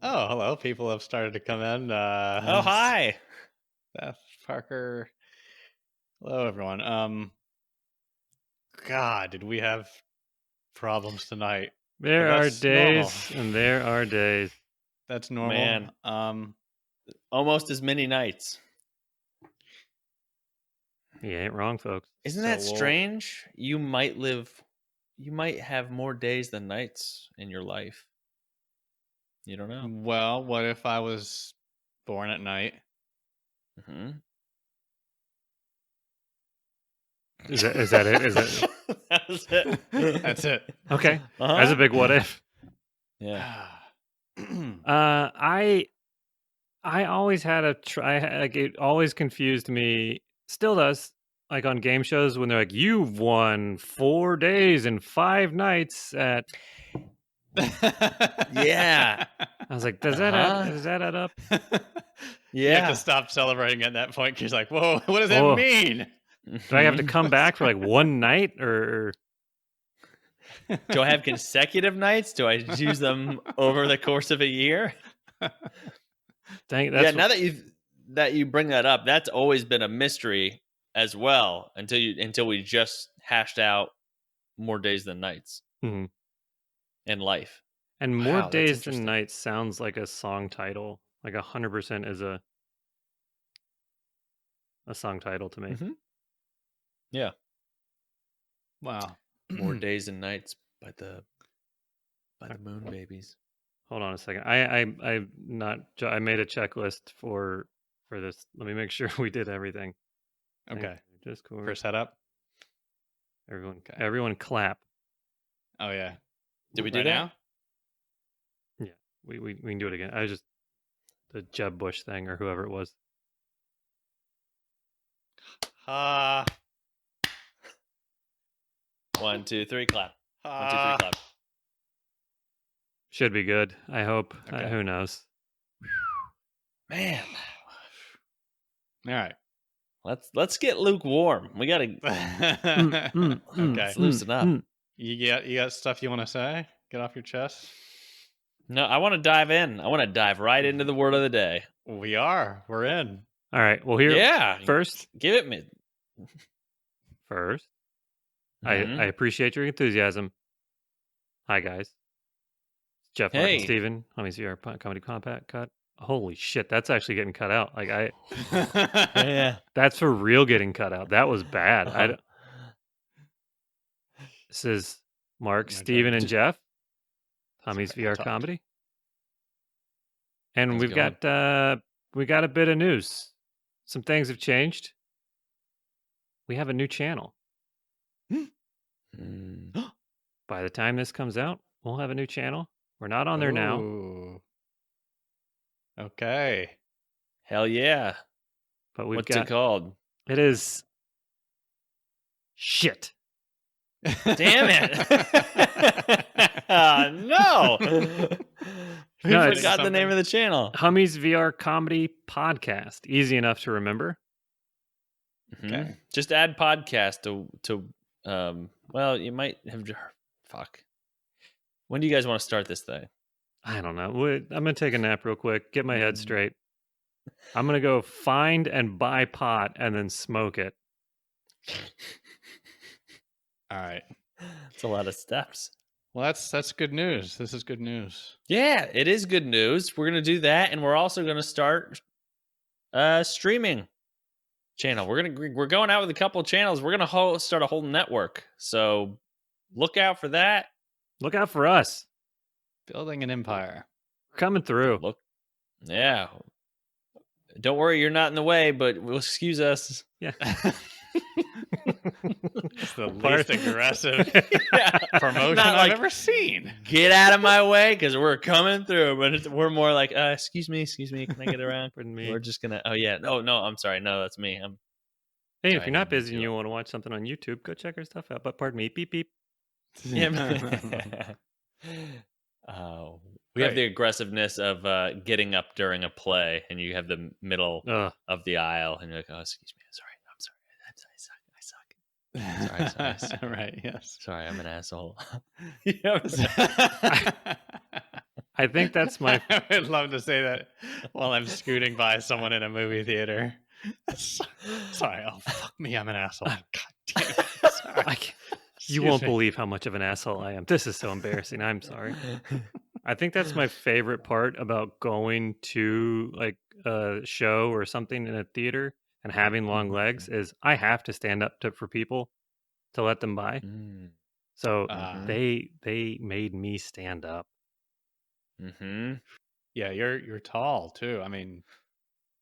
Oh, hello. People have started to come in. Oh, hi. Seth, Parker. Hello, everyone. God, did we have problems tonight? There But are that's normal. days and there are days. That's normal. Man. Almost as many nights. You ain't wrong, folks. Isn't So that we'll- strange? You might have more days than nights in your life. You don't know. Well, what if I was born at night? hmm Is that it? Is that That was it. That's it. okay? Uh-huh. That's a big what if. Yeah. I always had like it always confused me. Still does. Like on game shows when they're like, "You've won 4 days and 5 nights at." Yeah. I was like, does that add up? You have Yeah. to stop celebrating at that point because you're like, whoa, what does that Whoa. mean? Do I have to come back for like one night or? Do I have consecutive nights? Do I use them over the course of a year? Dang, Yeah. Now that you bring that up, that's always been a mystery as well until we just hashed out more days than nights Mhm. in life. And more Wow, that's days interesting. than nights sounds like a song title. Like 100% is a song title to me. Mm-hmm. Yeah. Wow. More days and nights by the Moon Babies. Hold on a second. I made a checklist for this. Let me make sure we did everything. Okay. Discord. For setup. Everyone clap. Oh, yeah. Did we do Right that? now? Yeah. We can do it again. I just the Jeb Bush thing or whoever it was. 1, 2, 3, clap. 1, 2, 3, clap. Should be good. I hope. Okay. Who knows? Man, All right. let's get lukewarm. We gotta Okay. Let's loosen up. You got stuff you want to say? Get off your chest. No, I want to dive in. I want to dive right into the word of the day. We're in. All right. Well, here Yeah, first. give it me. First, Mhm. I appreciate your enthusiasm. Hi guys, Jeff Mark and Hey. Steven, Homies VR Comedy Compact cut. Holy shit, that's actually getting cut out. Like Yeah. that's for real getting cut out. That was bad. Uh-huh. This is Mark, My Steven, turn. and Jeff, Homies Sorry, I'll VR talk. Comedy, and How's we it got a bit of news. Some things have changed. We have a new channel. Mm. By the time this comes out, we'll have a new channel. We're not on there now. Ooh. Okay. Hell yeah. But we've What's got it called? it is shit. Damn it. No. We No, it's forgot the name of the channel. Hummies VR Comedy Podcast. Easy enough to remember. Okay. Just add podcast to well, you might have fuck. When do you guys want to start this thing? I don't know. I'm going to take a nap real quick, get my head straight. I'm going to go find and buy pot and then smoke it. All right. It's a lot of steps. Well, that's good news. This is good news. Yeah, it is good news. We're going to do that, and we're also going to start streaming channel. We're going out with a couple of channels. We're going to start a whole network. So look out for that. Look out for us. Building an empire. We're coming through. Look. Yeah. Don't worry, you're not in the way, but we'll excuse us. Yeah. It's the least aggressive Yeah. promotion Not I've like, ever seen. Get out of my way because we're coming through. But we're more like, excuse me, can I get around? Pardon me. We're just gonna. Oh yeah, no, I'm sorry, no, that's me. Hey, if Sorry, you're not I didn't busy and you want to watch something on YouTube, go check our stuff out. But pardon me, beep beep. Yeah. We have Great. the aggressiveness of getting up during a play, and you have the middle Ugh. of the aisle, and you're like, oh, excuse me, I'm sorry, I suck. Right, yes. Sorry, I'm an asshole. I think that's my I would love to say that while I'm scooting by someone in a movie theater. Sorry, oh fuck me, I'm an asshole. God damn it. Sorry. I can't, you Excuse won't me. believe how much of an asshole I am. This is so embarrassing. I'm sorry. I think that's my favorite part about going to like a show or something in a theater and having long legs is I have to stand up for people to let them by. Mm. So Mhm. they made me stand up. Mm-hmm. Yeah, you're tall too. I mean,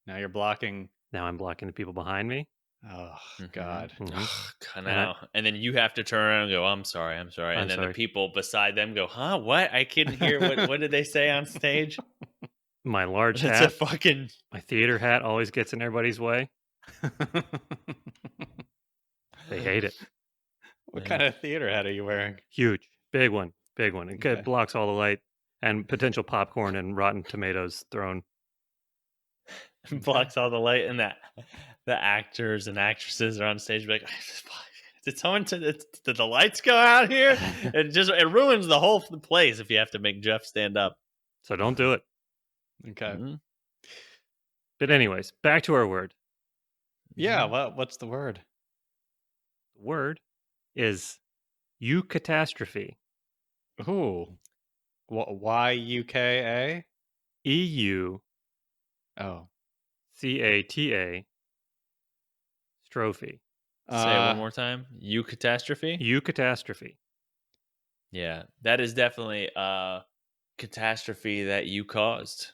now you're blocking. Now I'm blocking the people behind me. Oh Mhm. God. I And I- know. And then you have to turn around and go, I'm sorry. I'm And then sorry. the people beside them go, huh? What? I couldn't hear. What did they say on stage? My large It's a hat, fucking. my theater hat always gets in everybody's way. They hate it. What Yeah. kind of theater hat are you wearing? Huge, big one. It Okay. blocks all the light and potential popcorn and rotten tomatoes thrown. Blocks all the light, and that the actors and actresses are on stage like, did someone did the lights go out here? It ruins the whole place if you have to make Jeff stand up. So don't do it. Okay. Mhm. But anyways, back to our word. Yeah. What's the word? The word is eucatastrophe. Ooh. YUKA? EUCATA Oh. strophe. Say it one more time. You catastrophe. Eucatastrophe. Yeah, that is definitely a catastrophe that you caused.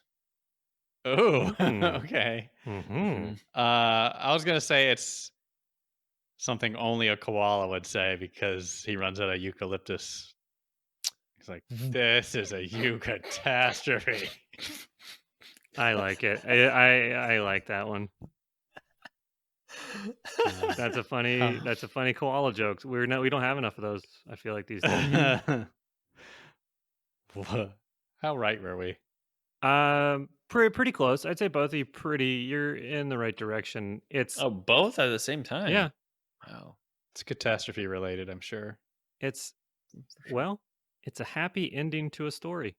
Oh. Mm. Okay. Mm-hmm. I was gonna say it's something only a koala would say because he runs out of eucalyptus. He's like, this is a eucatastrophe. I like it. I like that one. That's a funny koala joke. We don't have enough of those. I feel like these days. How right were we? Pretty close. I'd say both of you you're in the right direction. It's Oh, both at the same time. yeah, Wow. It's catastrophe related, I'm sure. it's well, it's a happy ending to a story.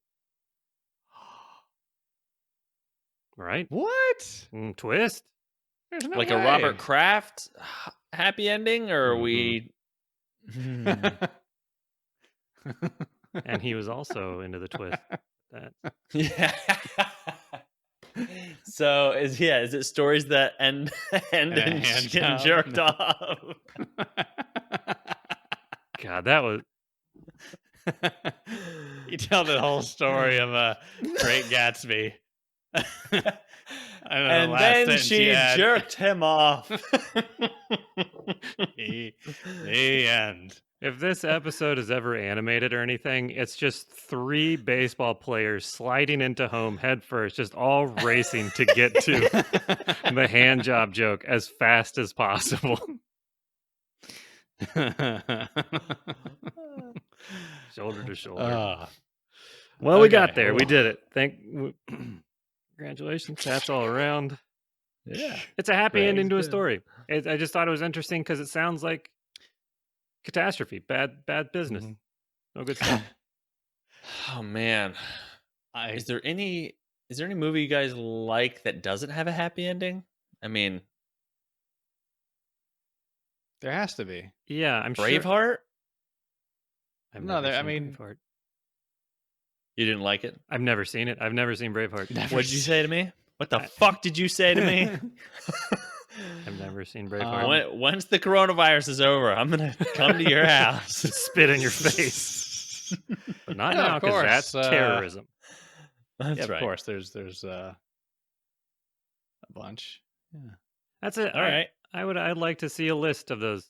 Right? What? Twist. There's no Like way. a Robert Kraft happy ending, or are we? And he was also into the twist. That Yeah. So is it stories that end And a in hand getting job? jerked No. off? God, that was You tell the whole story of Great Gatsby. I don't know, the And last then sentence she you had. jerked him off. The end. if this episode is ever animated or anything, it's just 3 baseball players sliding into home headfirst, just all racing to get to the hand job joke as fast as possible. Shoulder to shoulder. Well, we got okay. there. We Ooh. did it. Congratulations. That's all around. Yeah. It's a happy ending to a Greg's good. story. I just thought it was interesting because it sounds like catastrophe, bad business. Mhm. No good stuff. Oh man. Is there any movie you guys like that doesn't have a happy ending? I mean, There has to be. Yeah, I'm sure. Braveheart? I've No, never I seen mean- Braveheart. You didn't like it? I've never seen it. I've never seen Braveheart. Never What did you seen- say to me? What the I- fuck did you say to me? I've never seen Braveheart. Once the coronavirus is over, I'm gonna come to your house. Spit in your face. But not Yeah, now of because course, that's terrorism. That's Yeah, of right. course. There's a bunch. Yeah. That's it. All right. I'd like to see a list of those.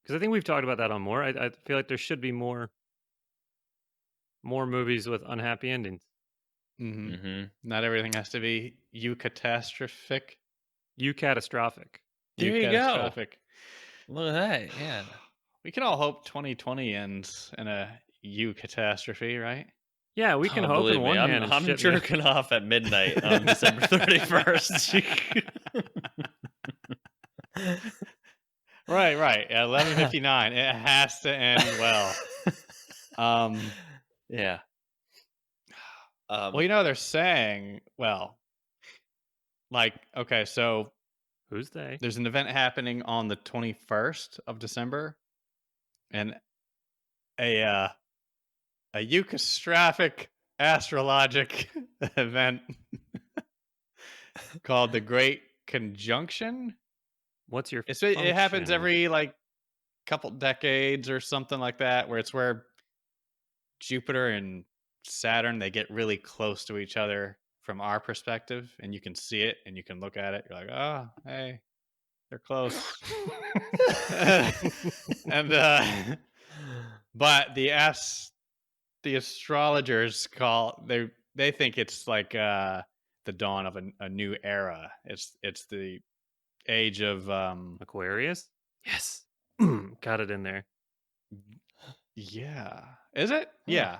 Because I think we've talked about that on more. I feel like there should be more movies with unhappy endings. Mm-hmm. Mm-hmm. Not everything has to be catastrophic. Catastrophic. There you go. Catastrophic. Look at that. Yeah. We can all hope 2020 ends in a catastrophe, right? Yeah, we can Oh, hope believe in me, one hand. and I'm shit in the- jerking off at midnight on December 31st. Right. At 11:59. It has to end well. Yeah. Well, they're saying, well, like, okay, so Who's they? there's an event happening on the 21st of December, and a eucastrophic astrologic event called the Great Conjunction. What's your It happens function? every like couple decades or something like that, where it's where Jupiter and Saturn, they get really close to each other from our perspective, and you can see it and you can look at it. You're like, oh, hey, they're close. And but the astrologers they think it's like the dawn of a new era. It's the age of Aquarius? Yes. Got it in there. yeah. Is it? Yeah.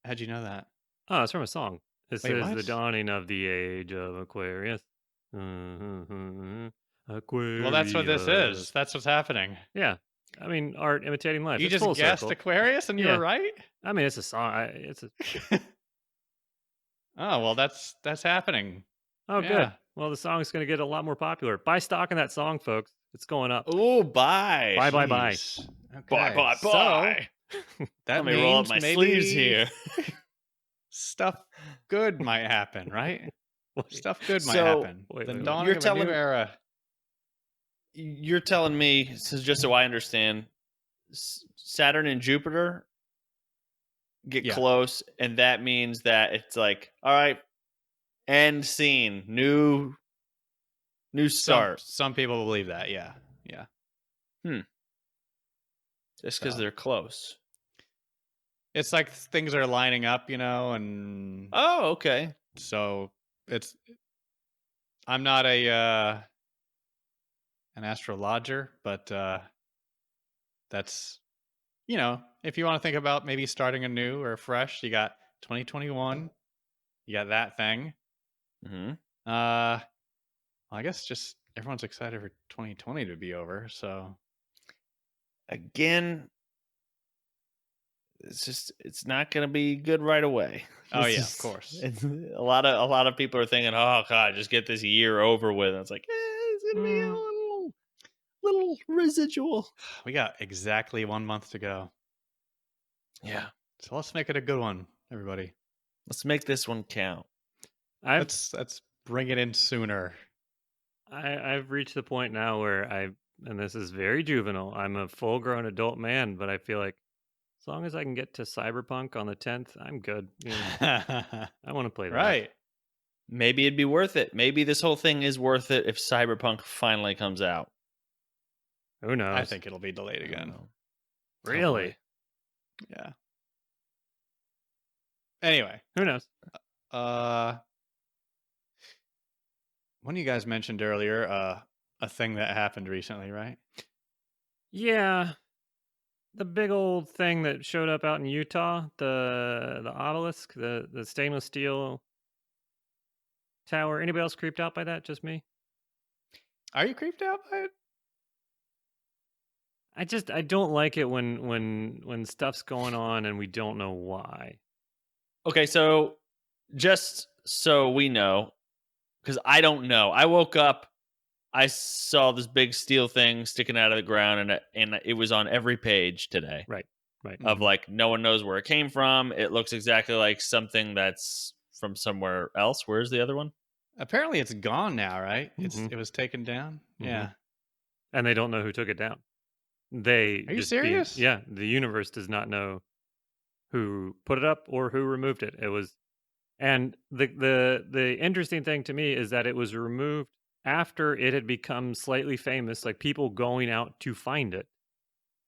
How'd you know that? Oh, it's from a song. It Wait, says the what? dawning of the age of Aquarius. Aquarius. Well, that's what this is. That's what's happening. Yeah. I mean, art imitating life. You It's just full guessed circle. Aquarius and you Yeah. were right? I mean, it's a song. It's a. Oh, well, that's happening. Oh, good. Yeah. Well, the song's going to get a lot more popular. Buy stock in that song, folks. It's going up. Oh, bye. Bye. Jeez. Bye, Okay. bye, So, bye. that Let me roll up means my maybe sleeves here. stuff good might happen, right? Wait, Stuff good might So, happen. wait, The wait, wait. dawning You're of a telling- new era. You're telling me, just so I understand, Saturn and Jupiter get Yeah. close, and that means that it's like, all right, end scene, new start. Some people believe that. Yeah. Just because So. they're close. It's like things are lining up, and Oh, okay. so I'm not an astrologer, but that's if you want to think about maybe starting anew or fresh, you got 2021, you got that thing. Mm-hmm. I guess just everyone's excited for 2020 to be over. So Again, it's not going to be good right away. Oh, This yeah, of is- course. it's- a lot of people are thinking, oh god, just get this year over with. And it's like, it's going to be a little residual. we got exactly 1 month to go. Yeah, So let's make it a good one, everybody. let's make this one count. Let's bring it in sooner. I've reached the point now where and this is very juvenile. I'm a full-grown adult man, but I feel like as long as I can get to Cyberpunk on the 10th, I'm good. I want to play that. Right. Maybe it'd be worth it. Maybe this whole thing is worth it if Cyberpunk finally comes out. Who knows? I think it'll be delayed I don't again. know. Really? Yeah. Anyway, Who knows? one of you guys mentioned earlier a thing that happened recently, right? Yeah. The big old thing that showed up out in Utah, the obelisk, the stainless steel tower. Anybody else creeped out by that? Just me? Are you creeped out by it? I don't like it when stuff's going on and we don't know why. Okay, so just so we know, because I don't know. I woke up, I saw this big steel thing sticking out of the ground, and it was on every page today. Right. Of like, no one knows where it came from. It looks exactly like something that's from somewhere else. Where's the other one? Apparently it's gone now, right? Mhm. It was taken down. Mhm. Yeah. And they don't know who took it down. They Are you just being- serious? yeah, the universe does not know who put it up or who removed it. It was, and the interesting thing to me is that it was removed after it had become slightly famous, like people going out to find it.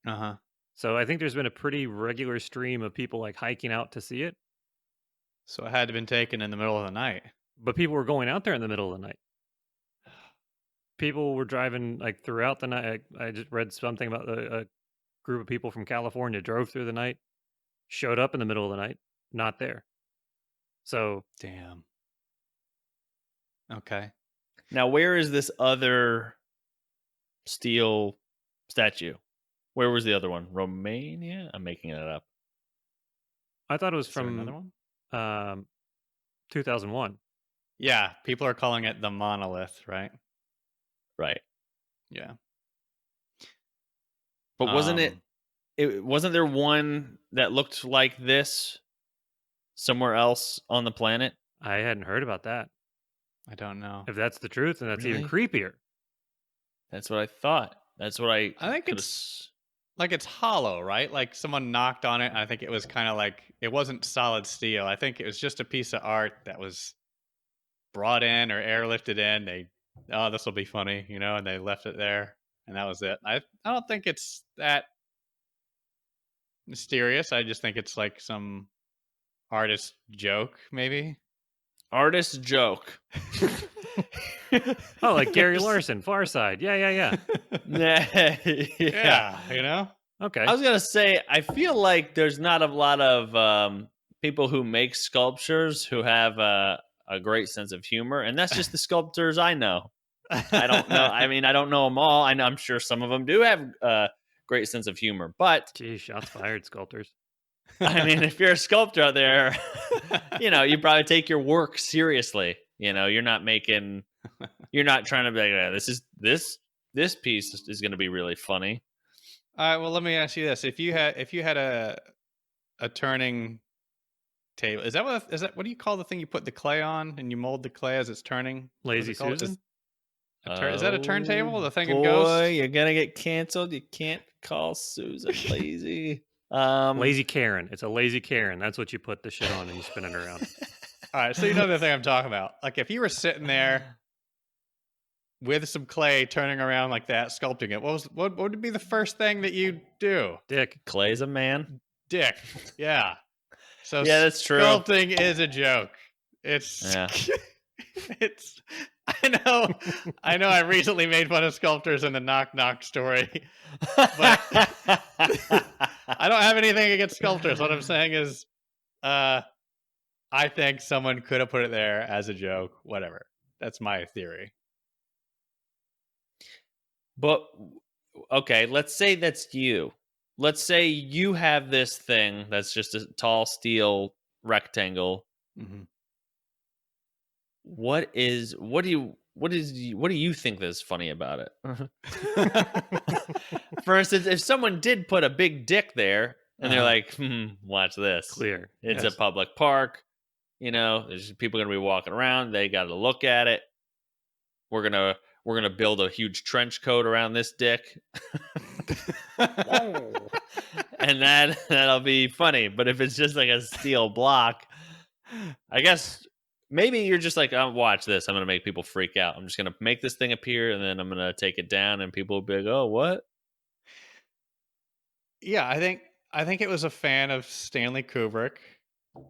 Uh-huh. So I think there's been a pretty regular stream of people like hiking out to see it, So it had to been taken in the middle of the night. but people were going out there in the middle of the night. People were driving like throughout the night. I just read something about a group of people from California drove through the night, showed up in the middle of the night, not there. So Damn. Okay. Now, where is this other steel statue? Where was the other one? Romania? I'm making it up. I thought it was Is there from another one? 2001. Yeah, people are calling it the monolith, right? Right. Yeah. But wasn't it, Um, wasn't there one that looked like this somewhere else on the planet? I hadn't heard about that. I don't know. If that's the truth, then that's even Really? creepier. That's what I thought. That's what I I think could it's like it's hollow, right? Like someone knocked on it. And I think it was kind of like it wasn't solid steel. I think it was just a piece of art that was brought in or airlifted in. They, oh, this will be funny, and they left it there, and that was it. I don't think it's that mysterious. I just think it's like some artist joke, maybe. artist joke. Oh, like Gary There's- Larson, Far Side. Yeah. yeah. Yeah. Okay. I was gonna say, I feel like there's not a lot of people who make sculptures who have a great sense of humor, and that's just the sculptors I know. I don't know. I mean, I don't know them all. I'm sure some of them do have a great sense of humor, but Gee, shots fired, sculptors. I mean, if you're a sculptor out there, you probably take your work seriously. You're not trying to be like, this piece is going to be really funny. All right. Well, let me ask you this: if you had a turning table, is that what do you call the thing you put the clay on and you mold the clay as it's turning? What is Lazy it called? Susan? Is that a turntable? The thing in Boy, Ghost? you're gonna get canceled. You can't call Susan lazy. Lazy Karen. It's a lazy Karen. That's what you put the shit on and you spin it around. All right, so you know the thing I'm talking about. Like if you were sitting there with some clay, turning around like that, sculpting it, what would be the first thing that you do? Dick. Clay's a man. Dick. Yeah. So Yeah, that's true. Sculpting is a joke. It's Yeah. it's. I know. I recently made fun of sculptors in the knock knock story, but I don't have anything against sculptors. What I'm saying is, I think someone could have put it there as a joke. Whatever. That's my theory. But okay, let's say that's you. Let's say you have this thing that's just a tall steel rectangle. Mhm. What do you think that's funny about it? For instance, if someone did put a big dick there and they're Uh-huh. like, watch this. Clear. It's Yes. a public park. There's people gonna be walking around. They got to look at it. We're gonna build a huge trench coat around this dick, and that'll be funny. But if it's just like a steel block, I guess maybe you're just like, oh, watch this. I'm gonna make people freak out. I'm just gonna make this thing appear, and then I'm gonna take it down, and people will be like, oh, what? Yeah, I think it was a fan of Stanley Kubrick,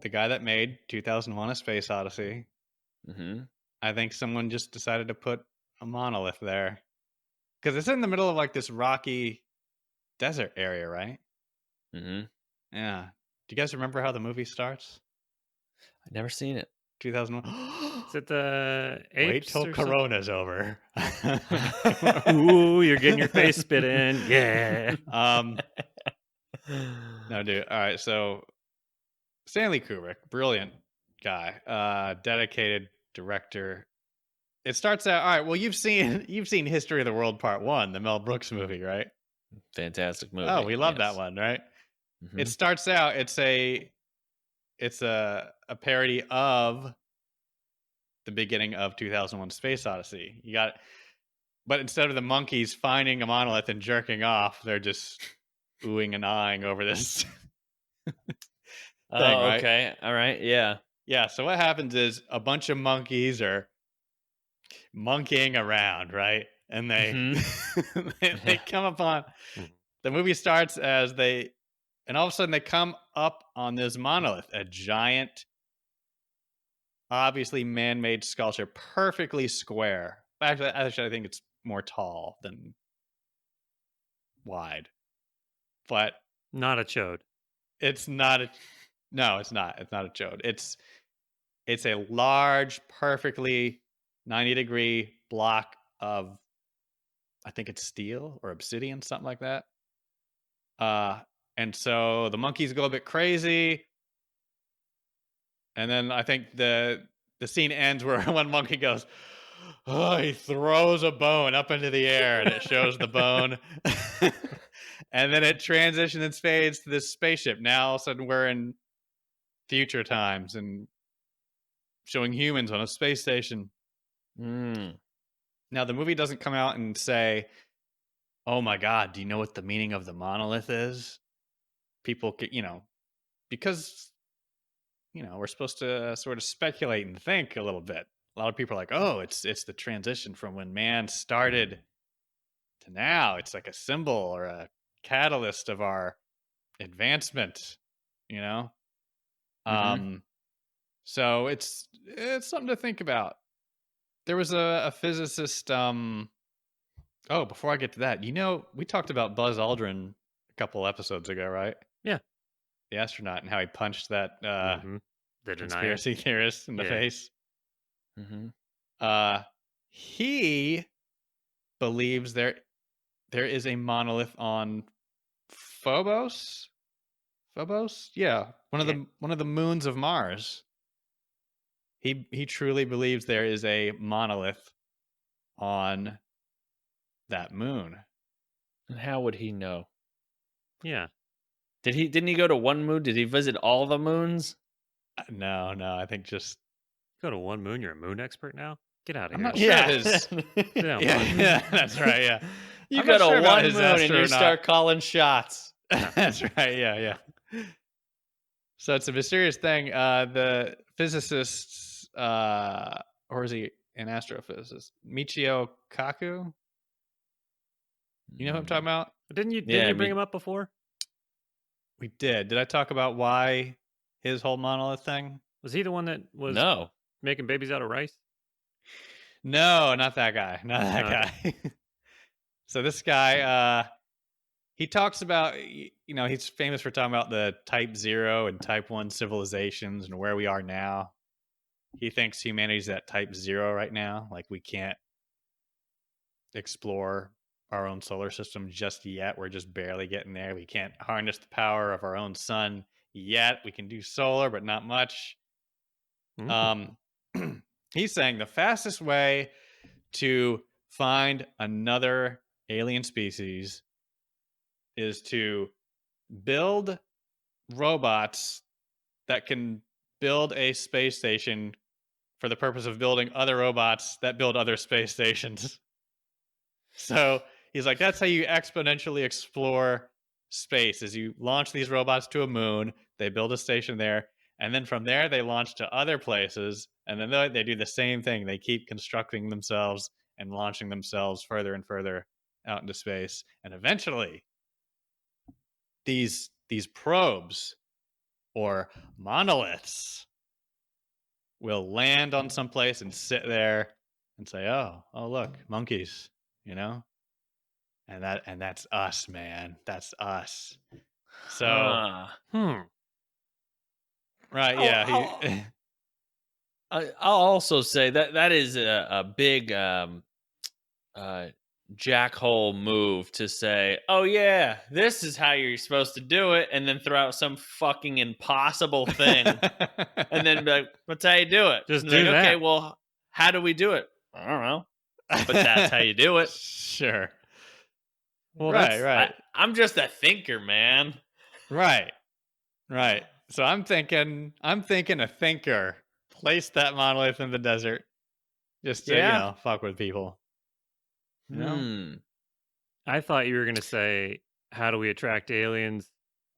the guy that made 2001: A Space Odyssey. Mm-hmm. I think someone just decided to put a monolith there because it's in the middle of like this rocky desert area, right? Mm-hmm. Yeah. Do you guys remember how the movie starts? I've never seen it. 2001. Is it the Wait apes till or something? Corona's over. Ooh, you're getting your face spit in. Yeah. No, dude. All right, so Stanley Kubrick, brilliant guy, dedicated director. It starts out all right. Well, you've seen History of the World Part 1, the Mel Brooks movie, right? Fantastic movie. Oh, we love that yes. one, right? Mhm. It starts out. It's a parody of the beginning of 2001: Space Odyssey. You got, but instead of the monkeys finding a monolith and jerking off, they're just oohing and ahhing over this. Oh, right? okay. All right. Yeah. Yeah. So what happens is a bunch of monkeys are monkeying around, right? And they they come upon. The movie starts as and all of a sudden they come up on this monolith, a giant, obviously man-made sculpture, perfectly square. Actually, I think it's more tall than wide, but Not a chode. it's not a. No, it's not. It's not a chode. It's a large, perfectly 90-degree block of, I think it's steel or obsidian, something like that. And so the monkeys go a bit crazy. And then I think the the scene ends where one monkey goes, oh, he throws a bone up into the air, and it shows the bone. And then it transitions and fades to this spaceship. Now all of a sudden we're in future times and showing humans on a space station. Mm. Now the movie doesn't come out and say, oh my God, do you know what the meaning of the monolith is? People could, because, we're supposed to sort of speculate and think a little bit. A lot of people are like, oh, it's the transition from when man started to now. It's like a symbol or a catalyst of our advancement, you know? Mhm. So it's something to think about. There was a physicist, before I get to that, we talked about Buzz Aldrin a couple episodes ago, right? Yeah. The astronaut, and how he punched that The denier. conspiracy theorist in the Yeah. face. Mhm. He believes there is a monolith on Phobos. Phobos? Yeah, one of the moons of Mars. He truly believes there is a monolith on that moon. And how would he know? Yeah. Didn't he go to one moon? Did he visit all the moons? No, I think just Go to one moon. You're a moon expert now. Get out of I'm here. not sure Yeah. his Sit down, yeah, bud. yeah, that's right, yeah. You I'm go not to sure about one his moon and you astronaut. start calling shots. That's right, yeah. So it's a mysterious thing. The physicists, or is he an astrophysicist? Michio Kaku. You know who I'm talking about? Didn't you Yeah, bring him up before? We did. Did I talk about why his whole monolith thing? Was he the one that was No. making babies out of rice? No, not that guy. Not that guy. So this guy, he talks about, he's famous for talking about the Type 0 and Type 1 civilizations and where we are now. He thinks humanity's at Type 0 right now. Like, we can't explore our own solar system just yet. We're just barely getting there. We can't harness the power of our own sun yet. We can do solar, but not much. He's saying the fastest way to find another alien species is to build robots that can build a space station for the purpose of building other robots that build other space stations. So he's like, that's how you exponentially explore space, is you launch these robots to a moon, they build a station there, and then from there they launch to other places, and then they do the same thing. They keep constructing themselves and launching themselves further and further out into space. And eventually these probes or monoliths will land on some place and sit there and say, oh look, monkeys, and that's us, man. That's us. So right, yeah. I'll also say that is a big jackhole move to say, oh yeah, this is how you're supposed to do it, and then throw out some fucking impossible thing, and then be like, that's how you do it. Just And do like, that. Okay, well, how do we do it? I don't know, but that's how you do it. Sure. Well, right. I'm just a thinker, man. Right. So I'm thinking a thinker placed that monolith in the desert just to, fuck with people. I thought you were going to say, how do we attract aliens?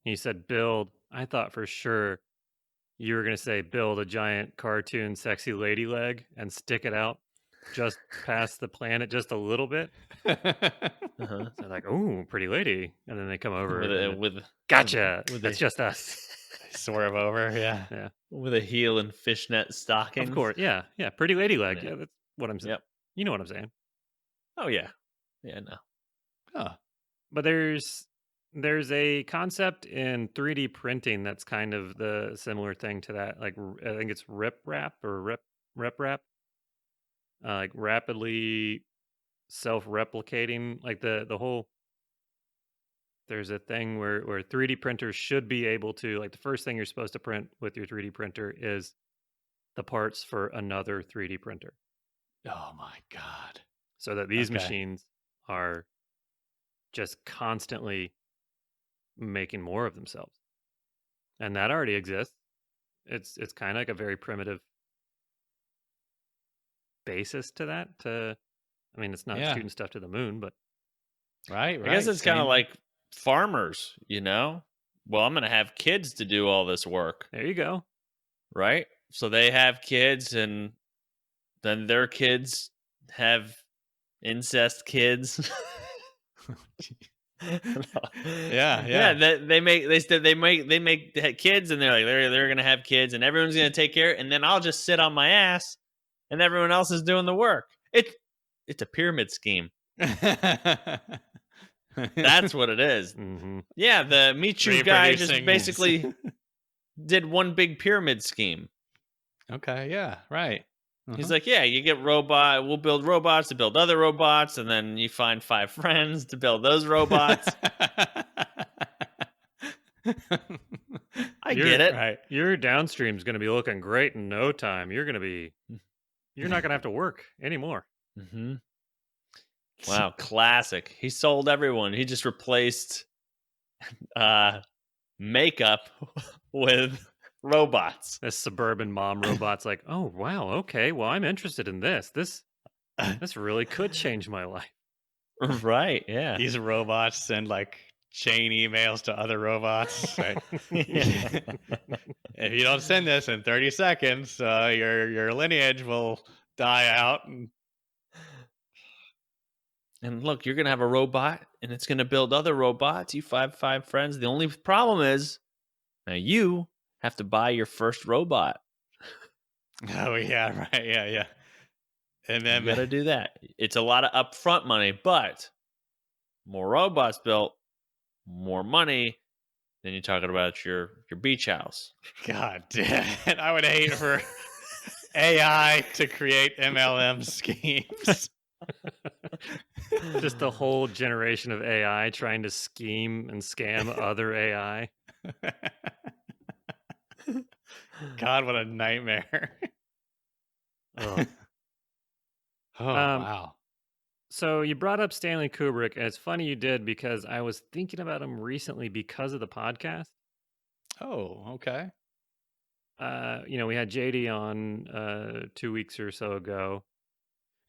And you said build. I thought for sure you were going to say build a giant cartoon sexy lady leg and stick it out just past the planet just a little bit. So like, ooh, pretty lady. And then they come over with gotcha. That's just us. Swerve over, yeah. With a heel and fishnet stockings. Of course, yeah. Pretty lady leg. Yeah, that's what I'm saying. Yep. You know what I'm saying. Oh yeah. Yeah, no. But there's a concept in 3D printing that's kind of the similar thing to that. Like I think it's rip wrap. Like rapidly self-replicating. Like the whole. There's a thing where 3D printers should be able to, like, the first thing you're supposed to print with your 3D printer is the parts for another 3D printer, Oh my god. so that these Okay. machines are just constantly making more of themselves. And that already exists. It's kind of like a very primitive basis to that. I mean, it's not Yeah. shooting stuff to the moon, but Right. I guess Right. it's kind of Same. like farmers, you know? Well, I'm going to have kids to do all this work, there you go. right? So they have kids, and then their kids have incest kids. Yeah. Yeah, they make kids, and they're gonna have kids, and everyone's gonna take care, and then I'll just sit on my ass, and everyone else is doing the work. It's a pyramid scheme. That's what it is. Hmm. Yeah, the Michu guy just Reproducing. basically did one big pyramid scheme. Okay. Yeah. Right. He's Uh-huh. like, yeah, you get we'll build robots to build other robots, and then you find 5 friends to build those robots. I get it. Right. Your downstream's going to be looking great in no time. You're not going to have to work anymore. Mm-hmm. Wow, classic. He sold everyone. He just replaced makeup with robots. This suburban mom robot's like, oh wow, okay, well I'm interested in this. This really could change my life. Right, yeah. These robots send like chain emails to other robots. Right? Yeah. If you don't send this in 30 seconds, your lineage will die out. And look, you're gonna have a robot, and it's gonna build other robots. You five friends. The only problem is now you have to buy your first robot. Oh yeah, right, yeah. And You then got to do that. It's a lot of upfront money, but more robots built, more money. Then you're talking about your beach house. God damn it, I would hate for AI to create MLM schemes. Just a whole generation of AI trying to scheme and scam other AI. God, what a nightmare. Ugh. Oh, Um, wow. So you brought up Stanley Kubrick, and it's funny you did because I was thinking about him recently because of the podcast. Oh, okay. We had JD on 2 weeks or so ago,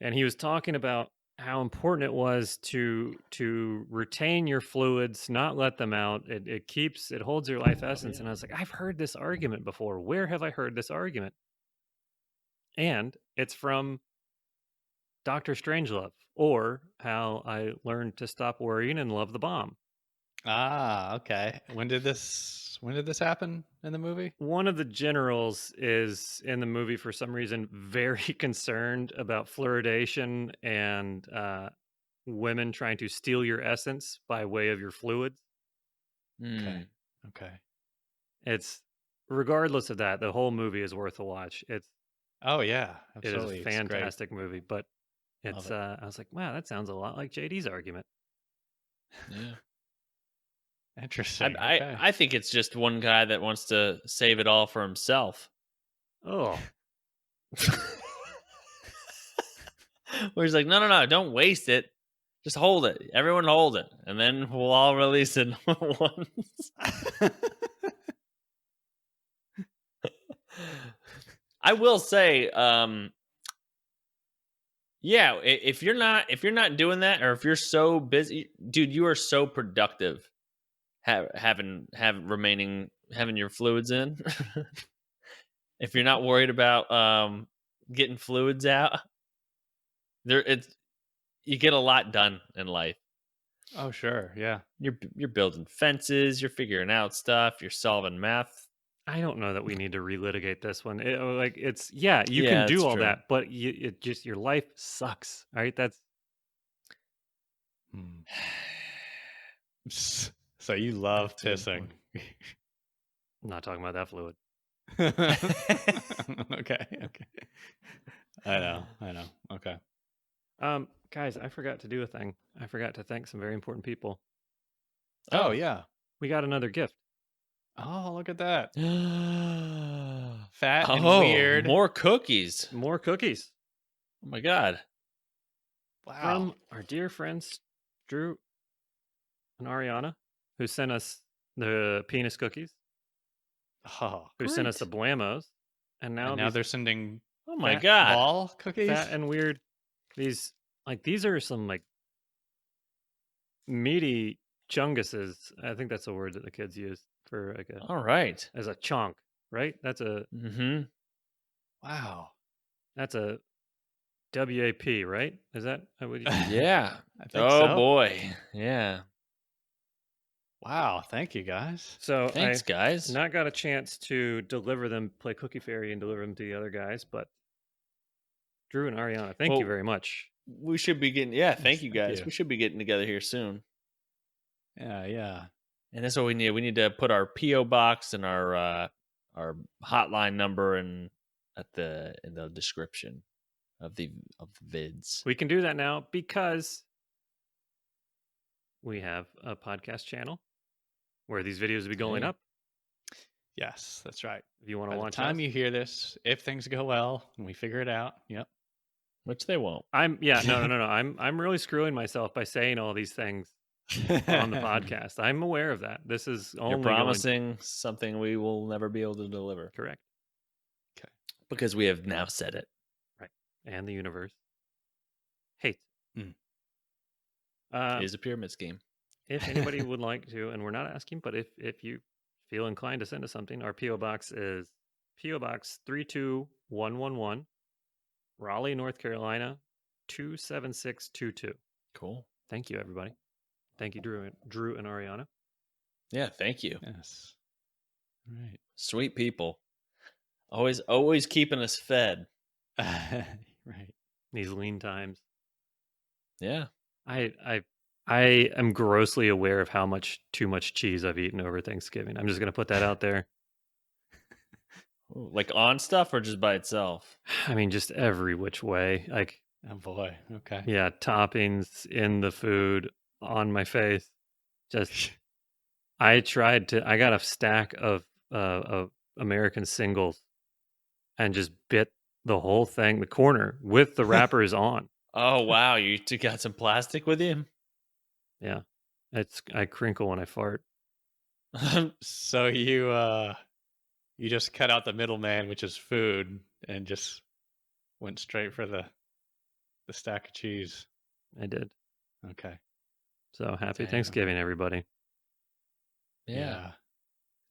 and he was talking about how important it was to retain your fluids, not let them out. It holds your life essence. yeah. And I was like, I've heard this argument before. Where have I heard this argument? And it's from Dr. Strangelove, or How I Learned to Stop Worrying and Love the Bomb. Ah, okay. When did this happen in the movie? One of the generals is in the movie for some reason very concerned about fluoridation and women trying to steal your essence by way of your fluids. Okay. Mm. Okay. It's regardless of that, the whole movie is worth a watch. Oh yeah, It is absolutely. a It's great. fantastic movie, but Love it's it. I was like, wow, that sounds a lot like JD's argument. Yeah. Interesting. I, Okay. I think it's just one guy that wants to save it all for himself. Oh, Where he's like, no, don't waste it. Just hold it. Everyone hold it. And then we'll all release it once. I will say, yeah, if you're not doing that, or if you're so busy, dude, you are so productive having your fluids in. If you're not worried about getting fluids out, you get a lot done in life. Oh sure, yeah. You're building fences, you're figuring out stuff, you're solving math. I don't know that we need to relitigate this one. You Yeah, can do it's all true. that, but your life sucks. All right, that's Hmm. So you love That's a good pissing. I'm not talking about that fluid. Okay. I know. Okay. Guys, I forgot to do a thing. I forgot to thank some very important people. Oh yeah. We got another gift. Oh, look at that. fat and Oh, weird. more cookies. More cookies Oh my god. Wow. from our dear friends Drew and Ariana, who sent us the penis cookies, Oh, who sent us the Great. Blamos, and now and now these they're sending Oh my fat god. ball cookies. fat and weird. These are some like meaty chunguses. I think that's the word that the kids use for like a All right. as a chunk, right? That's a Mm-hmm. Wow. WAP, right? Is that how would you? Yeah. I think Oh so. boy. Yeah. Wow. Thank you guys. So Thanks, I guys. not got a chance to deliver them, play Cookie Fairy, and deliver them to the other guys, but Drew and Ariana, thank you Well, very much. we should be getting. Yeah. Thank Yes, you, thank guys. you. We should be getting together here soon. Yeah. And that's what we need. We need to put our PO box and our hotline number in the description of the vids. We can do that now because we have a podcast channel where these videos will be going Hey. up. Yes, that's right. If you want By to the watch time us. you hear this, if things go well and we figure it out, yep. Which they won't. No. I'm really screwing myself by saying all these things on the podcast. I'm aware of that. This is only You're going promising something we will never be able to deliver correct. because we have now said it. And the universe hates. Mm. It is a pyramid scheme. If anybody would like to, and we're not asking, but if you feel inclined to send us something, our PO box is PO Box 32111, Raleigh, North Carolina 27622. Cool. Thank you, everybody. Thank you, Drew and Ariana. Yeah. Thank you. Yes. Right. Sweet people. Always keeping us fed. Right. These lean times. Yeah. I am grossly aware of how too much cheese I've eaten over Thanksgiving. I'm just gonna put that out there. Ooh, like on stuff or just by itself? I mean, just every which way. Like, Oh boy. Okay. yeah, toppings in the food, on my face. Just, I got a stack of American singles and just bit the whole thing, the corner with the wrappers on. Oh wow, you two got some plastic with you? Yeah, I crinkle when I fart. So you just cut out the middleman, which is food, and just went straight for the stack of cheese. I did. Okay. So happy Damn. Thanksgiving, everybody. Yeah.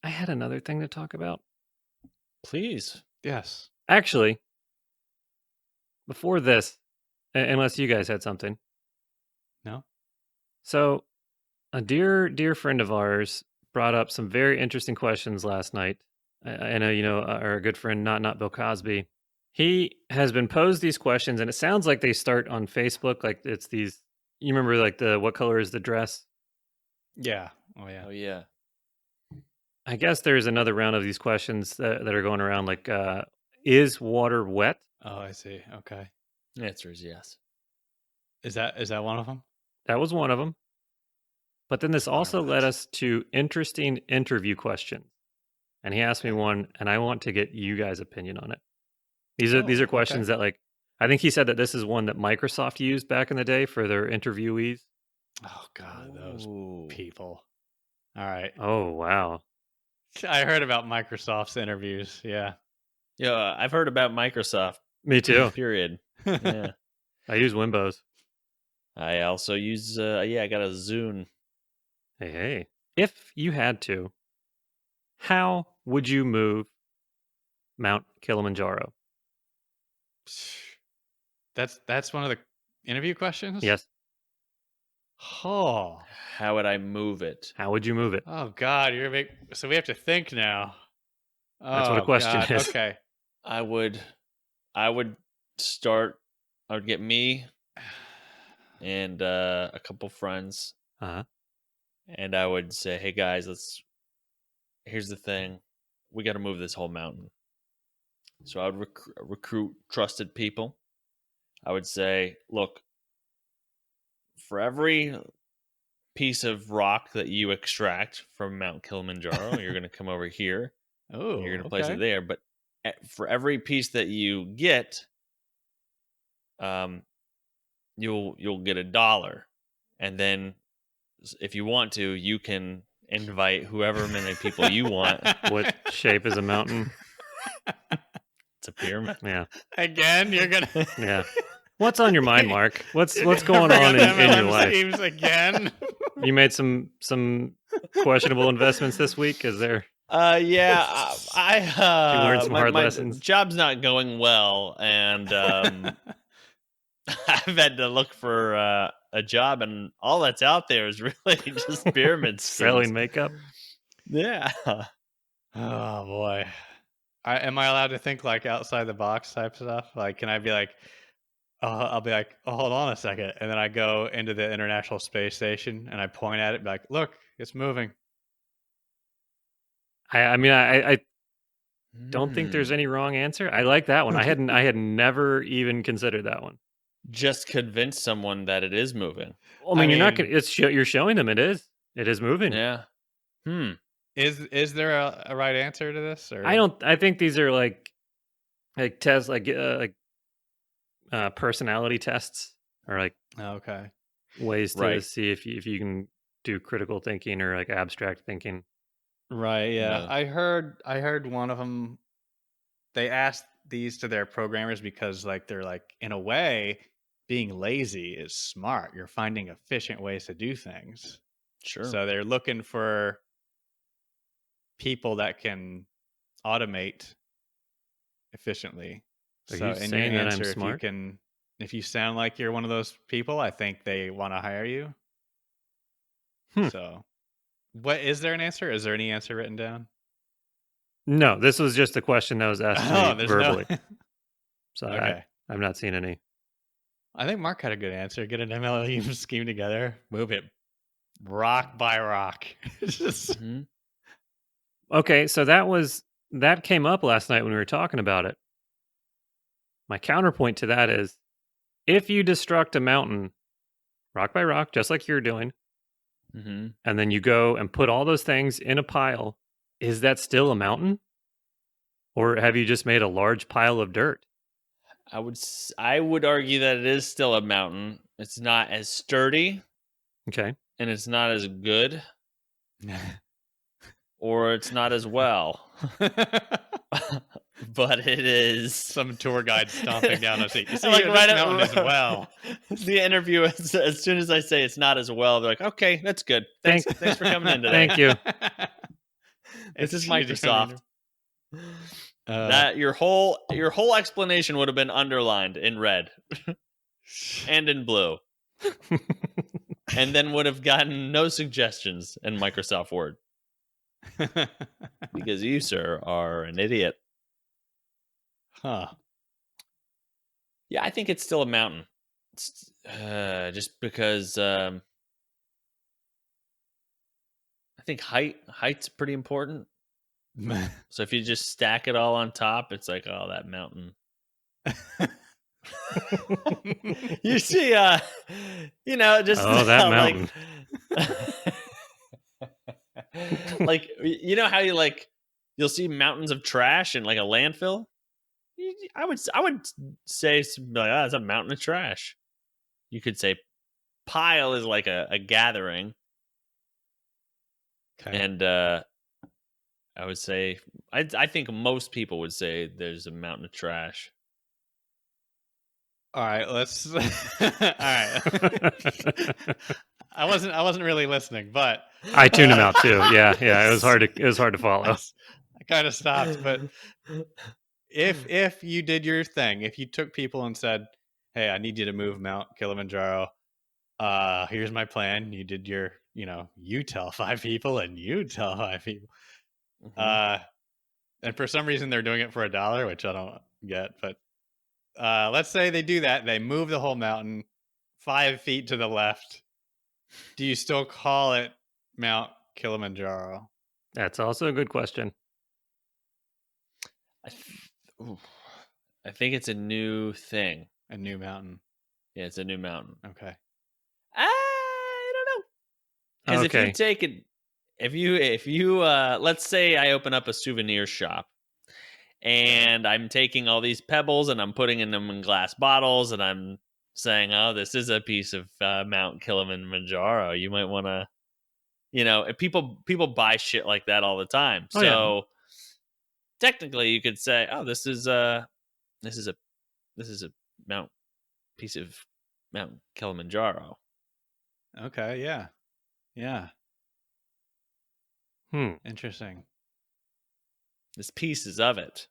I had another thing to talk about. Please. Yes. Actually, before this, unless you guys had something. No. So, a dear friend of ours brought up some very interesting questions last night. I know you know our good friend, not Bill Cosby. He has been posed these questions, and it sounds like they start on Facebook. Like it's these. You remember like the what color is the dress? Yeah. Oh yeah. Oh yeah. I guess there's another round of these questions that are going around. Like, is water wet? Oh, I see. Okay. The answer is yes. Is that one of them? That was one of them. But then this also Water led wet. us to interesting interview questions. And he asked me one, and I want to get you guys' opinion on it. These are Oh, questions that, like, I think he said that this is one that Microsoft used back in the day for their interviewees. Oh God, those Ooh. people. All right. Oh wow. I heard about Microsoft's interviews. Yeah. Yeah, I've heard about Microsoft. Me too. Period. Yeah. I use Windows. I also use I got a Zune. Hey. If you had to, how would you move Mount Kilimanjaro? That's one of the interview questions? Yes. Oh. How would I move it? How would you move it? Oh God, so we have to think now. That's what a question God. is. Okay. I would get me and a couple friends, Uh-huh. and I would say, "Hey guys, here's the thing. We got to move this whole mountain." So I would recruit trusted people. I would say, "Look, for every piece of rock that you extract from Mount Kilimanjaro, you're going to come over here. Oh, And you're going to place it there. But for every piece that you get, you'll get $1, and then if you want to, you can invite whoever many people you want. What shape is a mountain? It's a pyramid. Yeah, Again, you're gonna. yeah. What's on your mind, Mark? What's going Bring on up in your MLM life? schemes again. You made some questionable investments this week. Is there? Yeah, You learned some hard my lessons? job's not going well, and I've had to look for a job, and all that's out there is really just pyramid Selling schemes. makeup? Yeah. Oh boy. Am I allowed to think like outside the box type stuff? Like, can I be like, I'll be like, oh, hold on a second, and then I go into the International Space Station and I point at it, be like, look, it's moving. I mean, I don't think there's any wrong answer. I like that one. I had never even considered that one. Just convince someone that it is moving. I mean, you're not mean- gonna. You're showing them it is moving. Yeah. Is there a right answer to this? Or I don't. I think these are like tests, like personality tests, or like Okay. ways to Right. see if you can do critical thinking or like abstract thinking. Right. Yeah. No. I heard one of them. They asked these to their programmers because, like, they're like, in a way, being lazy is smart. You're finding efficient ways to do things. Sure. So they're looking for people that can automate efficiently. Are So you in your saying that I'm answer, smart? if you sound like you're one of those people, I think they want to hire you. Hmm. So, what is there an answer? Is there any answer written down? No, this was just a question that was asked to me there's verbally. no. So Okay. I've not seen any. I think Mark had a good answer. Get an MLM scheme together, move it rock by rock. Just- Mhm. Okay, so that came up last night when we were talking about it. My counterpoint to that is, if you destruct a mountain rock by rock, just like you're doing, Mhm. and then you go and put all those things in a pile, is that still a mountain? Or have you just made a large pile of dirt? I would argue that it is still a mountain. It's not as sturdy, Okay. and it's not as good, or it's not as well. But it is Some tour guide stomping down a seat. You see, Like, this right up- mountain as well. The interview, as soon as I say it's not as well, they're like, "Okay, that's good. Thanks for coming in today." Thank you. This is Excuse me. Microsoft. That your whole explanation would have been underlined in red and in blue, and then would have gotten no suggestions in Microsoft Word because you, sir, are an idiot. Huh. Yeah, I think it's still a mountain. It's, just because I think height's pretty important. So if you just stack it all on top, it's like, oh, that mountain. You see, just Oh, that mountain. like you know how you'll see mountains of trash in like a landfill. I would say like, oh, it's a mountain of trash. You could say pile is like a gathering, Okay. and I would say I think most people would say there's a mountain of trash. All right, let's. All right. I wasn't really listening, but I tuned him out too. Yeah. It was hard to follow. I kind of stopped. But if you did your thing, if you took people and said, "Hey, I need you to move Mount Kilimanjaro. Here's my plan." You did your, you tell 5 people and you tell 5 people. And for some reason they're doing it for $1, which I don't get. But let's say they do that. They move the whole mountain 5 feet to the left. Do you still call it Mount Kilimanjaro? That's also a good question. I think it's a new thing. A new mountain. Yeah, it's a new mountain. Okay. I don't know. Because if Okay. you take it, if you let's say I open up a souvenir shop and I'm taking all these pebbles and I'm putting them in glass bottles, and I'm saying, "Oh, this is a piece of Mount Kilimanjaro. You might want to, and people buy shit like that all the time. Oh, yeah. So technically, you could say, "Oh, this is a piece of Mount Kilimanjaro." Okay. Yeah. Yeah. Interesting. There's pieces of it.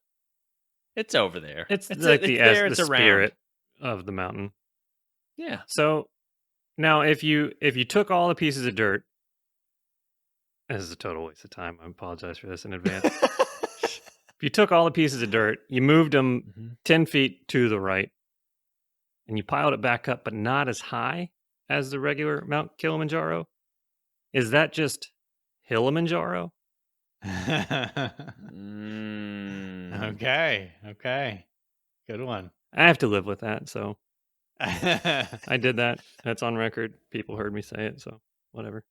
It's over there. It's It's like there. the It's around. spirit of the mountain. Yeah. So now, if you took all the pieces of dirt, this is a total waste of time. I apologize for this in advance. If you took all the pieces of dirt, you moved them Mhm. 10 feet to the right, and you piled it back up, but not as high as the regular Mount Kilimanjaro, is that just Kilimanjaro? Okay. Okay. Good one. I have to live with that, so I did that. That's on record. People heard me say it, so whatever.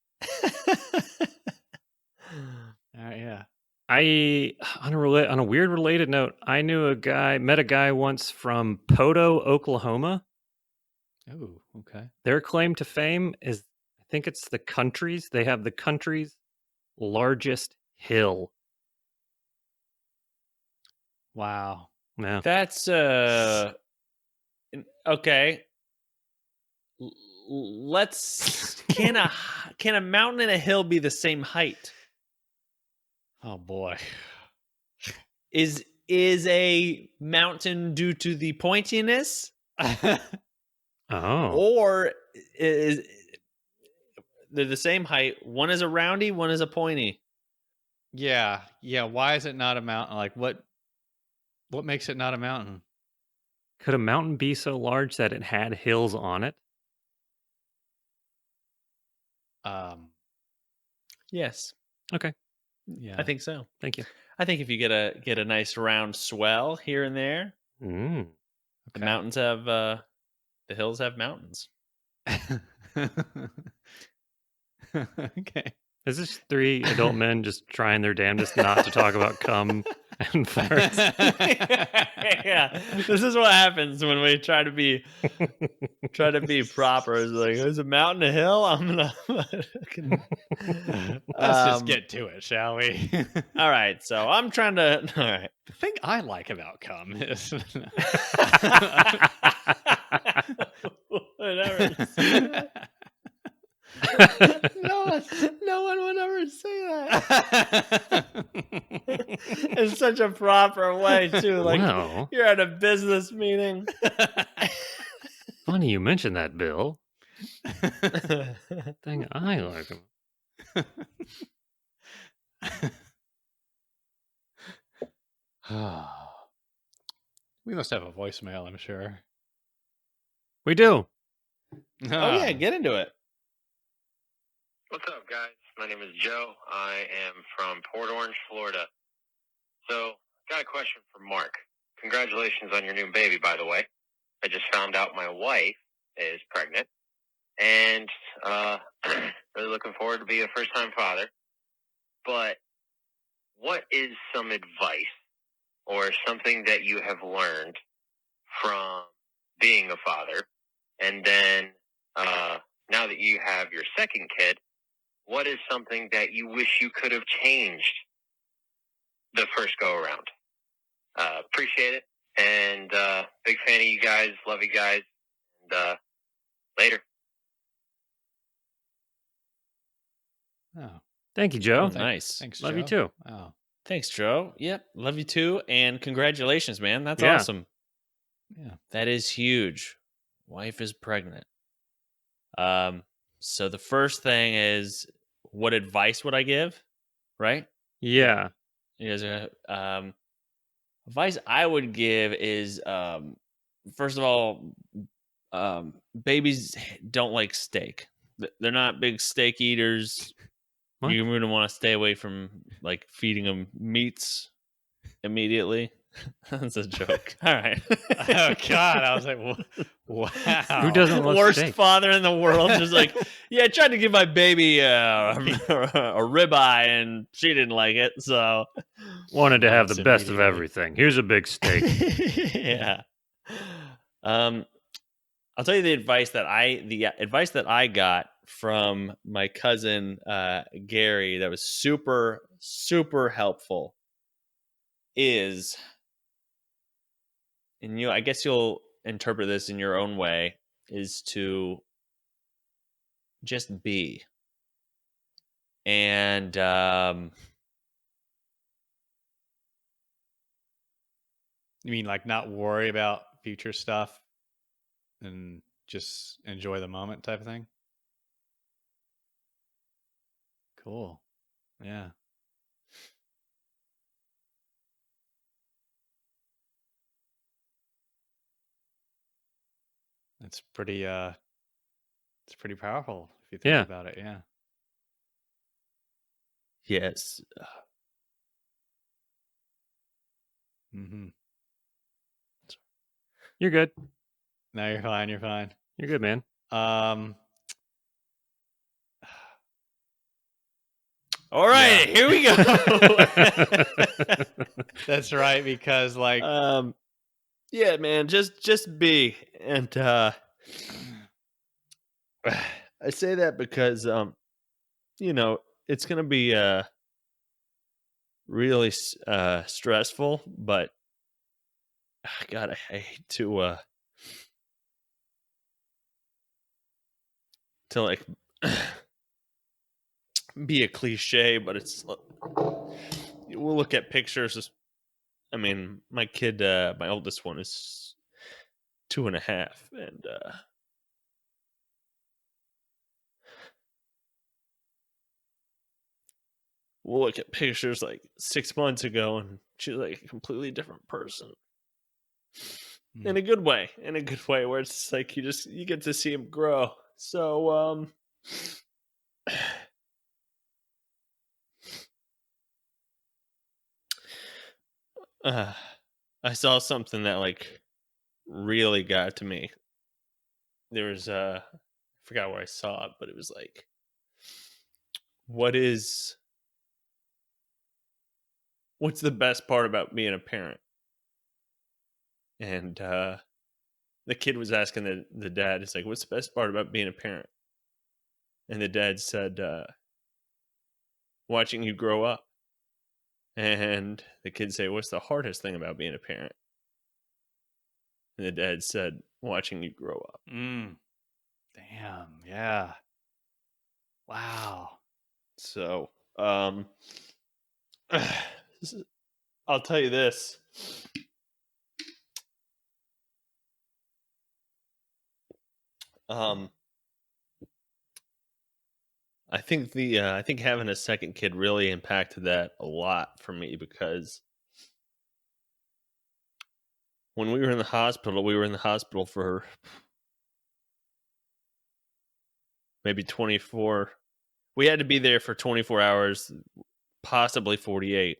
Yeah. On a weird related note, I met a guy once from Poto, Oklahoma. Oh, okay. Their claim to fame is, I think it's they have the country's largest hill. Wow. Yeah. That's okay. Can a mountain and a hill be the same height? Oh boy. Is a mountain due to the pointiness, Oh. or is they're the same height? One is a roundy, one is a pointy. Yeah. Yeah. Why is it not a mountain? Like what makes it not a mountain? Could a mountain be so large that it had hills on it? Yes, Okay. Yeah. I think so. Thank you. I think if you get a nice round swell here and there, Mm. the mountains have the hills have mountains. Okay. Is this 3 adult men just trying their damnedest not to talk about cum and farts? Yeah, this is what happens when we try to be proper. It's like, there's a mountain, a hill. I'm gonna. Let's just get to it, shall we? All right, so I'm trying to. All right. The thing I like about cum is Whatever. No one would ever say that in such a proper way, too. Like, Wow. you're at a business meeting. Funny you mentioned that, Bill. Thing I like him. We must have a voicemail, I'm sure. We do. Oh, yeah, get into it. What's up, guys? My name is Joe. I am from Port Orange, Florida. So, got a question for Mark. Congratulations on your new baby, by the way. I just found out my wife is pregnant, and really looking forward to be a first-time father. But what is some advice or something that you have learned from being a father? And then, now that you have your second kid, what is something that you wish you could have changed the first go around? Appreciate it. And big fan of you guys. Love you guys. And later. Oh, Thank you, Joe. Nice. thanks, Love Joe. you too. Oh, Thanks, Joe. Yep. Love you too. And congratulations, man. That's Yeah. awesome. yeah. That is huge. Wife is pregnant. So the first thing is, what advice would I give? Right? Yeah. You guys are, advice I would give is, first of all, babies don't like steak. They're not big steak eaters. What? You're going to want to stay away from like feeding them meats immediately. That's a joke. All right. Oh God, I was like, wow. Who doesn't love Worst steak? father in the world? Just like, yeah, I tried to give my baby a ribeye and she didn't like it. So Wanted to have Months the best of immediately. everything. Here's a big steak. yeah. I'll tell you the advice that I got from my cousin Gary that was super, super helpful is, and I guess you'll interpret this in your own way, is to just be. And You mean like not worry about future stuff and just enjoy the moment type of thing? Cool. Yeah. It's pretty powerful if you think Yeah. about it, yeah. yes, Mm-hmm. You're good. No, you're fine, you're fine. You're good, man. all right, here we go. That's right, because like Yeah, man, just be. And I say that because it's gonna be really stressful, but God, I hate to like be a cliche, but it's we'll look at pictures. I mean, my kid, my oldest one is 2.5, and we'll look at pictures like 6 months ago, and she's like a completely different person. In a good way, where it's like you get to see him grow. So I saw something that like really got to me. There was I forgot where I saw it, but it was like, what's the best part about being a parent? And the kid was asking the dad, it's like, what's the best part about being a parent? And the dad said, watching you grow up. And the kid say, what's the hardest thing about being a parent? And the dad said, watching you grow up. damn, yeah. Wow. So I'll tell you this. I think I think having a second kid really impacted that a lot for me, because when we were in the hospital for maybe 24. We had to be there for 24 hours, possibly 48.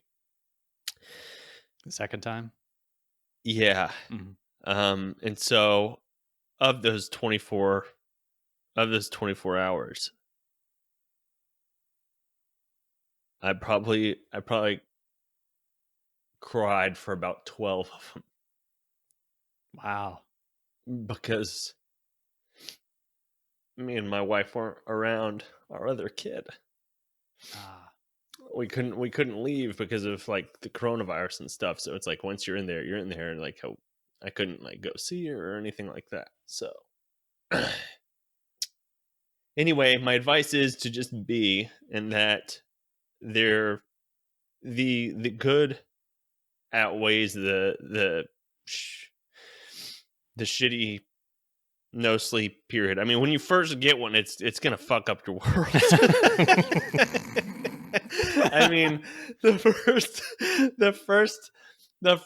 The second time? Yeah. Mhm. And so of those 24 hours, I probably cried for about 12 of them, Wow. because me and my wife weren't around our other kid. Ah. We couldn't leave because of like the coronavirus and stuff. So it's like, once you're in there, and like, I couldn't like go see her or anything like that. So anyway, my advice is to just be, and that the good outweighs the shitty no sleep period. I mean, when you first get one, it's gonna fuck up your world. I mean, the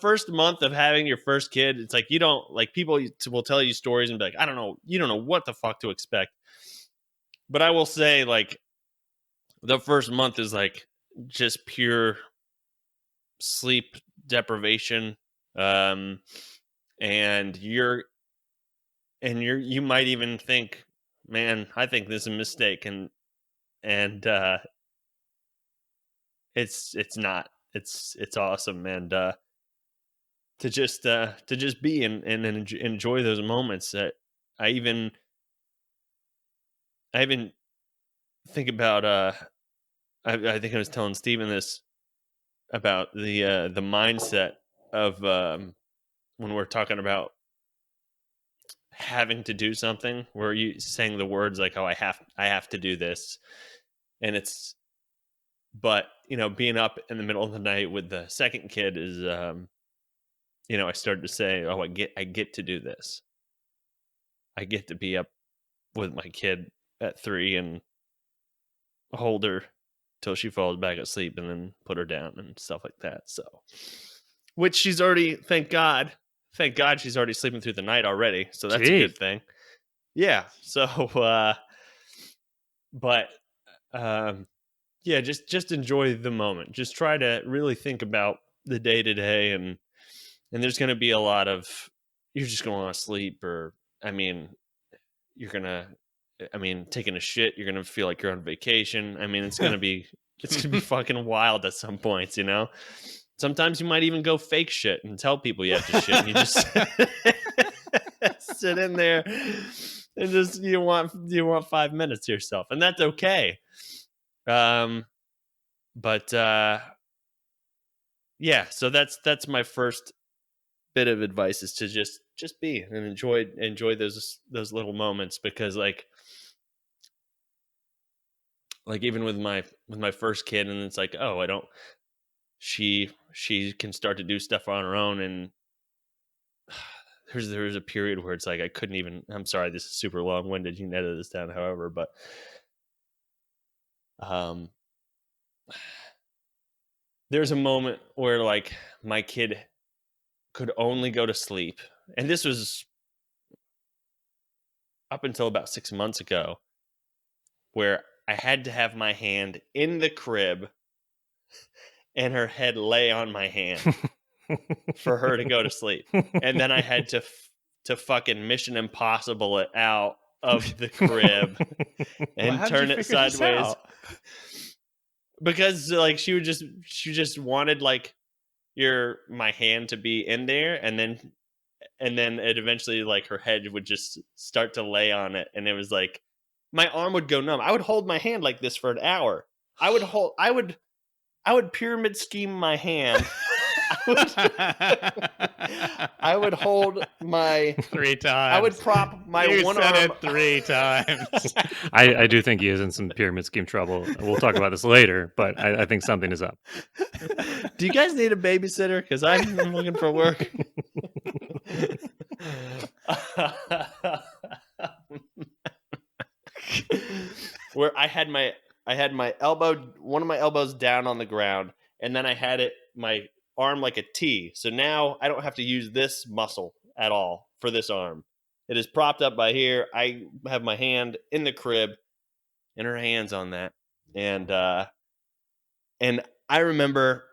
first month of having your first kid, it's like, you don't, like, people will tell you stories and be like, I don't know, you don't know what the fuck to expect. But I will say, like, the first month is like just pure sleep deprivation, And you might even think, man, I think this is a mistake, and it's not. It's awesome, and to just be and enjoy those moments. I even think about I think I was telling Steven this about the mindset of when we're talking about having to do something, where you saying the words like, oh, I have to do this, and it's, but being up in the middle of the night with the second kid is I started to say, oh, I get to do this. I get to be up with my kid at 3 and hold her till she falls back asleep and then put her down and stuff like that. So, which she's already, thank God she's already sleeping through the night already. So that's a good thing. Yeah. So, but, yeah, just enjoy the moment. Just try to really think about the day to day, and there's going to be a lot of, you're just going to want to sleep, or, taking a shit, you're going to feel like you're on vacation. It's going to be fucking wild at some points, Sometimes you might even go fake shit and tell people you have to shit, and you just sit in there and just you want 5 minutes to yourself, and that's okay. But yeah, so that's my first bit of advice, is to just be and enjoy those little moments, because like even with my first kid, and it's like, oh, she can start to do stuff on her own, and there's a period where it's like I couldn't even, I'm sorry, this is super long-winded, you can edit this down however, but there's a moment where like my kid could only go to sleep, and this was up until about 6 months ago, where I had to have my hand in the crib and her head lay on my hand for her to go to sleep. And then I had to fucking Mission Impossible it out of the crib and turn it sideways. Because like she just wanted like my hand to be in there, and then it eventually, like, her head would just start to lay on it, and it was like my arm would go numb. I would hold my hand like this for an hour. I would pyramid scheme my hand. I would hold my 3 times. I would prop my one said arm. It 3 times. I do think he is in some pyramid scheme trouble. We'll talk about this later, but I think something is up. Do you guys need a babysitter? Because I'm looking for work. Where I had my one of my elbows down on the ground, and then I had my arm like a T. So now I don't have to use this muscle at all for this arm. It is propped up by here. I have my hand in the crib and her hand's on that. And I remember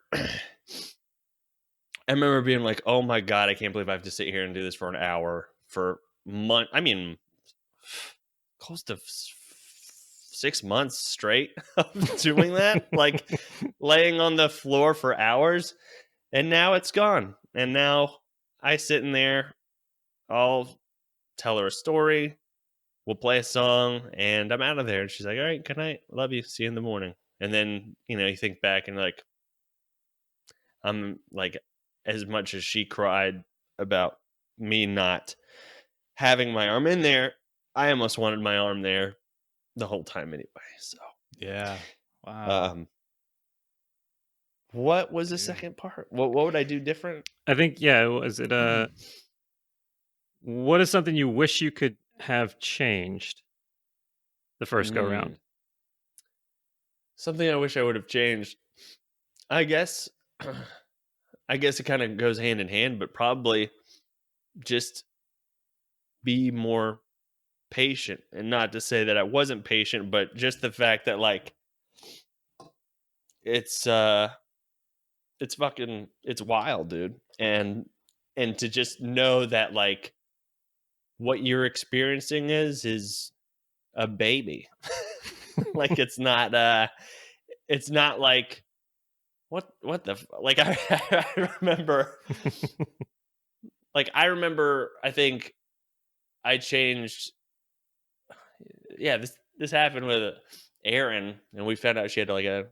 being like, oh my God, I can't believe I have to sit here and do this for an hour for months. Close to 6 months straight of doing that, like laying on the floor for hours. And now it's gone. And now I sit in there, I'll tell her a story, we'll play a song, and I'm out of there. And she's like, all right, good night, love you, see you in the morning. And then, you think back and like, I'm like, as much as she cried about me not having my arm in there, I almost wanted my arm there the whole time anyway. So yeah. Wow. What was the second part? What would I do different? I think, yeah, was it what is something you wish you could have changed the first go round? Something I wish I would have changed. I guess it kind of goes hand in hand, but probably just be more patient. And not to say that I wasn't patient, but just the fact that like it's wild, dude. And and to just know that like what you're experiencing is a baby. Like it's not like what the like I remember I think I changed. Yeah, this happened with Erin, and we found out she had like a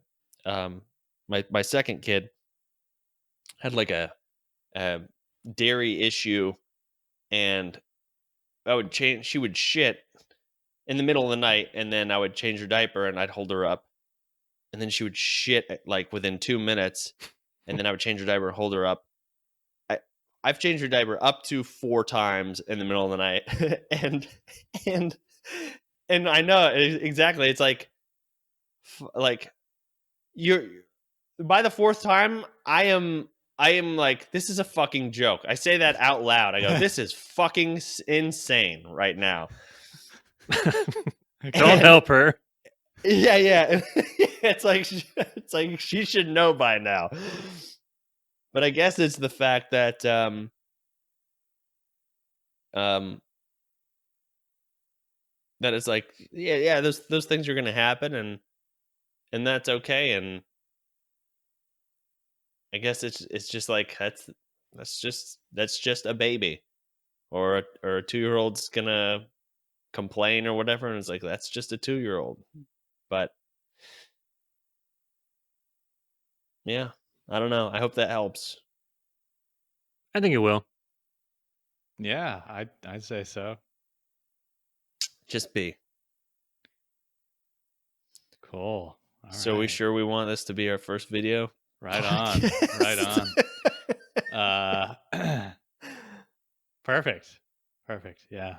my second kid had like a dairy issue, and I would change. She would shit in the middle of the night, and then I would change her diaper, and I'd hold her up, and then she would shit like within 2 minutes, and then I would change her diaper and hold her up. I've changed her diaper up to 4 times in the middle of the night, and I know exactly. It's like you're by the 4th time, I am like, this is a fucking joke. I say that out loud. I go, this is fucking insane right now. Don't help her. Yeah. It's like she should know by now. But I guess it's the fact that that it's like yeah those things are going to happen, and that's okay. And I guess it's just like that's just a baby, or a 2-year-old's gonna complain or whatever, and it's like that's just a 2-year-old. But yeah, I don't know. I hope that helps. I think it will. Yeah, I'd say so. Just be. Cool. All So we right. sure we want this to be our first video? Right on. Right on. Perfect. Yeah.